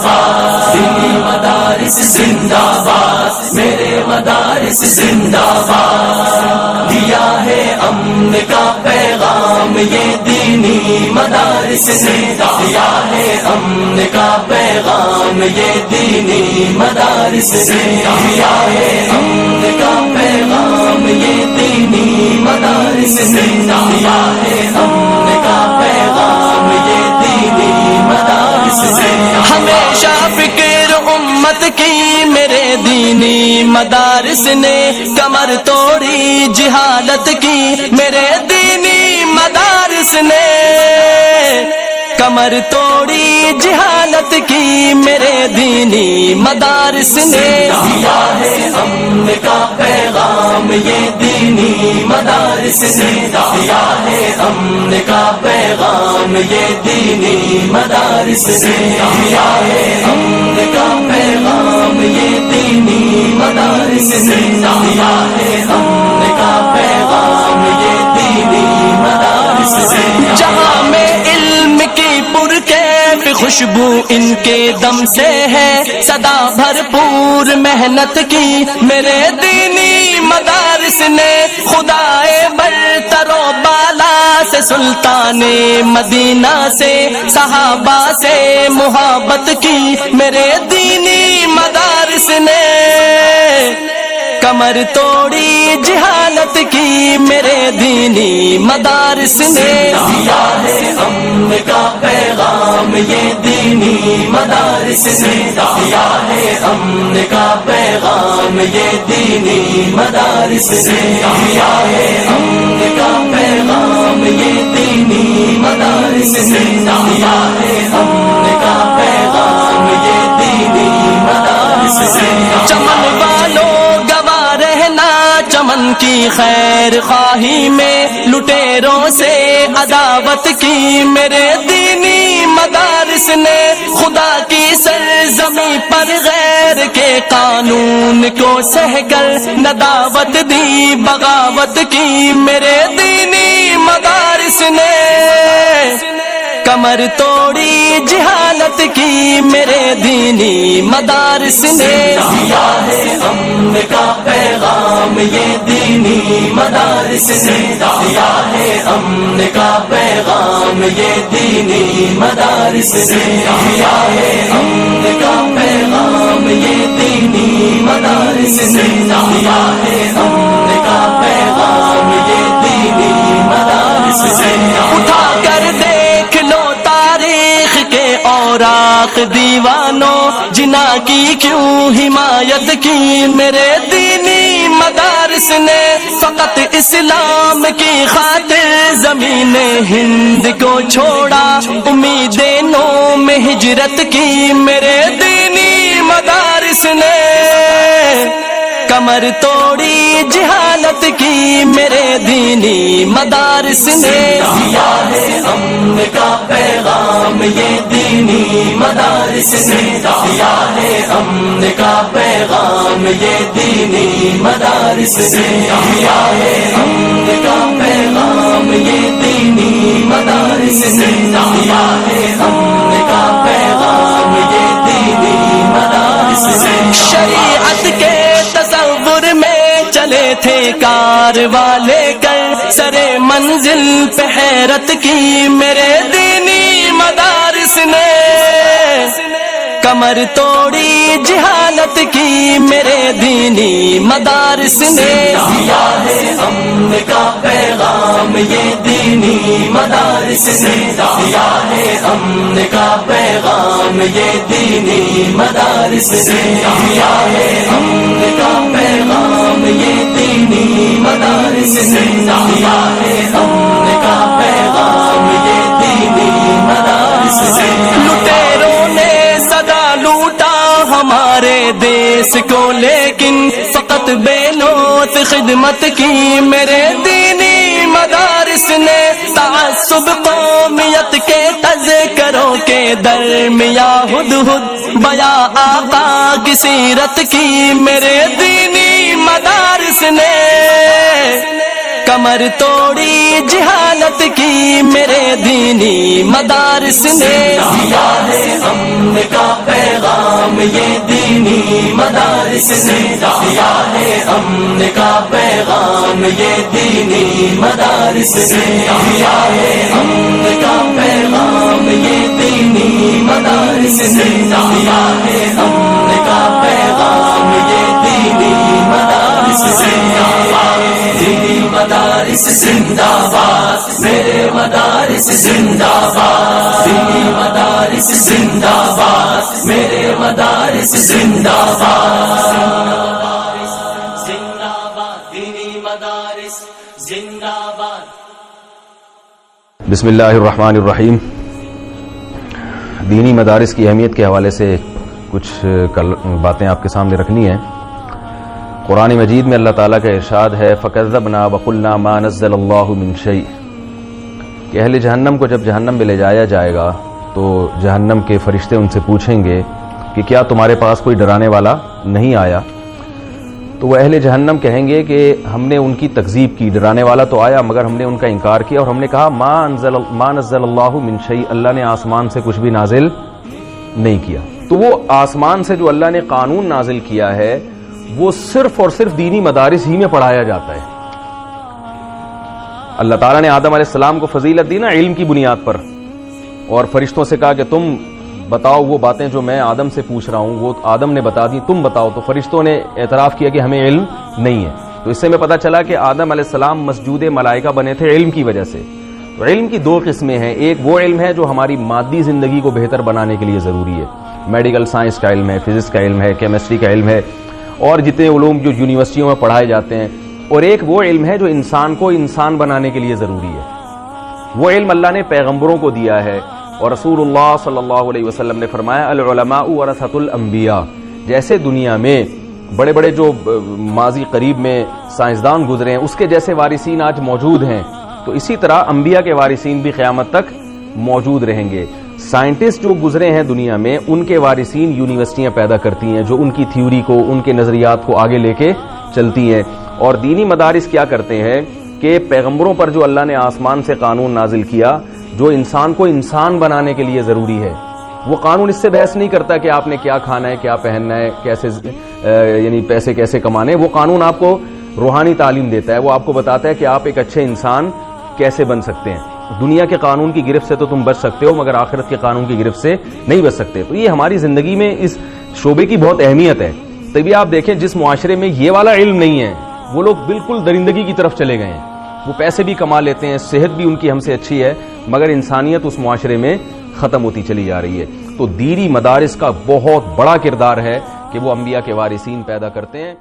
باد، دینی مدارس زندہ باد، میرے مدارس زندہ باد، دیا ہے امن کا پیغام یہ دینی مدارس نے، دیا ہے امن کا پیغام یہ دینی مدارس نے، دیا ہے امن کا پیغام یہ دینی مدارس نے، دیا ہے امن کا پیغام یہ دینی مدارس نے، ہمیشہ فکر امت کی میرے دینی مدارس نے، کمر توڑی جہالت کی میرے دینی مدارس نے، کمر توڑی جہالت کی میرے دینی مدارس نے، دیا ہے امن کا پیغام یہ دینی مدارس نے، دیا ہے امن کا پیغام یہ دینی مدارس نے، دیا ہے امن کا پیغام یہ دینی مدارس نے، دیا ہے امن کا پیغام یہ دینی مدارس نے، جہاں میں علم کی پرکیف خوشبو ان کے دم سے ہے، صدا بھرپور محنت کی میرے دینی مدارس نے، خدائے برتر و بالا سے سلطان مدینہ سے صحابہ سے محبت کی میرے دینی مدارس نے، کمر توڑی جہالت کی میرے دینی مدارس نے، دیا ہے امن کا پیغام یہ دینی مدارس نے، دیا ہے امن کا پیغام یہ دینی مدارس نے، دیا ہے امن کا پیغام یہ دینی مدارس نے، دیا ہے امن کا پیغام یہ دینی مدارس نے، چمن والوں چمن کی خیر خواہی میں لٹیروں سے عداوت کی میرے دینی مدارس نے، خدا کی سرزمین پر غیر کے قانون کو سہ کر نداوت دی بغاوت کی میرے دینی مدارس نے، کمر توڑی جہالت کی میرے دینی مدارس نے، دیا ہے امن کا پیغام یہ دینی مدارس نے، دیا ہے امن کا پیغام یہ دینی مدارس نے، دیا ہے امن کا پیغام یہ دینی مدارس نے، دیا ہے امن کا پیغام یہ دینی مدارس نے، اٹھا کر دیکھ لو تاریخ کے اوراق دیوانوں، جنا کی کیوں حمایت کی میرے دینی مدارس نے، فقط اسلام کی خاطر زمین ہند کو چھوڑا، امیدیں نو میں ہجرت کی میرے دینی مدارس نے، کمر توڑی جہالت کی میرے دینی مدارس نے، دیا ہے امن کا پیغام یہ دینی مدارس نے، دیا ہے امن کا پیغام یہ دینی مدارس نے، دیا ہے امن کا پیغام یہ دینی مدارس نے، دیا ہے امن کا پیغام یہ دینی مدارس نے، شریعت کے تصور میں چلے تھے کارواں لے کر سرے منزل پہ حیرت کی میرے دینی مدارس نے، کمر توڑی جہالت کی میرے دینی مدارس نے، دیا ہے امن کا پیغام یہ دینی مدارس نے، دیا ہے امن کا پیغام یہ دینی مدارس نے، دیا ہے امن کا پیغام یہ دینی مدارس نے، دیا ہے امن کا پیغام یہ دینی مدارس نے، لٹیروں نے صدا لوٹا ہمارے دیس کو لیکن فقط بے لوت خدمت کی میرے دینی مدارس نے، تعصب قومیت کے تذکروں کے درمیان ہدہد بیاں آقا کی سیرت کی میرے دینی مدارس نے، کمر توڑی جہالت کی میرے دینی مدارس نے، دیا ہے امن کا پیغام یہ دینی مدارس نے دیا ہے، امن کا پیغام یہ دینی مدارس نے دیا ہے، امن کا پیغام یہ دینی مدارس نے دیا ہے، امن کا پیغام یہ دینی مدارس زندہ باد، دینی مدارس زندہ باد، میرے مدارس زندہ باد، دینی مدارس زندہ باد، میرے مدارس زندہ باد، زندہ باد، دینی مدارس زندہ باد۔ بسم اللہ الرحمن الرحیم۔ دینی مدارس کی اہمیت کے حوالے سے کچھ باتیں آپ کے سامنے رکھنی ہیں۔ قرآن مجید میں اللہ تعالیٰ کا ارشاد ہے فَكَذَّبْنَا وَقُلْنَا مَا نَزَّلَ اللَّهُ مِن شَيْءٍ، کہ اہل جہنم کو جب جہنم میں لے جایا جائے گا تو جہنم کے فرشتے ان سے پوچھیں گے کہ کیا تمہارے پاس کوئی ڈرانے والا نہیں آیا؟ تو وہ اہل جہنم کہیں گے کہ ہم نے ان کی تکذیب کی، ڈرانے والا تو آیا مگر ہم نے ان کا انکار کیا، اور ہم نے کہا ما نزل اللہ من شیء، اللہ نے آسمان سے کچھ بھی نازل نہیں کیا۔ تو وہ آسمان سے جو اللہ نے قانون نازل کیا ہے وہ صرف اور صرف دینی مدارس ہی میں پڑھایا جاتا ہے۔ اللہ تعالیٰ نے آدم علیہ السلام کو فضیلت دی نا علم کی بنیاد پر، اور فرشتوں سے کہا کہ تم بتاؤ وہ باتیں جو میں آدم سے پوچھ رہا ہوں، وہ آدم نے بتا دی، تم بتاؤ۔ تو فرشتوں نے اعتراف کیا کہ ہمیں علم نہیں ہے۔ تو اس سے میں پتہ چلا کہ آدم علیہ السلام مسجود ملائکہ بنے تھے علم کی وجہ سے۔ تو علم کی دو قسمیں ہیں، ایک وہ علم ہے جو ہماری مادی زندگی کو بہتر بنانے کے لیے ضروری ہے، میڈیکل سائنس کا علم ہے، فزکس کا علم ہے، کیمسٹری کا علم ہے، اور جتنے علوم جو یونیورسٹیوں میں پڑھائے جاتے ہیں، اور ایک وہ علم ہے جو انسان کو انسان بنانے کے لیے ضروری ہے۔ وہ علم اللہ نے پیغمبروں کو دیا ہے، اور رسول اللہ صلی اللہ علیہ وسلم نے فرمایا العلماء ورثۃ الانبیاء، جیسے دنیا میں بڑے بڑے جو ماضی قریب میں سائنسدان گزرے ہیں اس کے جیسے وارثین آج موجود ہیں، تو اسی طرح انبیاء کے وارثین بھی قیامت تک موجود رہیں گے۔ سائنٹسٹ جو گزرے ہیں دنیا میں ان کے وارثین یونیورسٹیاں پیدا کرتی ہیں جو ان کی تھیوری کو، ان کے نظریات کو آگے لے کے چلتی ہیں۔ اور دینی مدارس کیا کرتے ہیں کہ پیغمبروں پر جو اللہ نے آسمان سے قانون نازل کیا جو انسان کو انسان بنانے کے لیے ضروری ہے، وہ قانون اس سے بحث نہیں کرتا کہ آپ نے کیا کھانا ہے، کیا پہننا ہے، کیسے یعنی پیسے کیسے کمانے، وہ قانون آپ کو روحانی تعلیم دیتا ہے، وہ آپ کو بتاتا ہے کہ آپ ایک اچھے انسان کیسے بن سکتے ہیں۔ دنیا کے قانون کی گرفت سے تو تم بچ سکتے ہو مگر آخرت کے قانون کی گرفت سے نہیں بچ سکتے۔ تو یہ ہماری زندگی میں اس شعبے کی بہت اہمیت ہے۔ تبھی آپ دیکھیں جس معاشرے میں یہ والا علم نہیں ہے وہ لوگ بالکل درندگی کی طرف چلے گئے ہیں، وہ پیسے بھی کما لیتے ہیں، صحت بھی ان کی ہم سے اچھی ہے، مگر انسانیت اس معاشرے میں ختم ہوتی چلی جا رہی ہے۔ تو دینی مدارس کا بہت بڑا کردار ہے کہ وہ انبیاء کے وارثین پیدا کرتے ہیں۔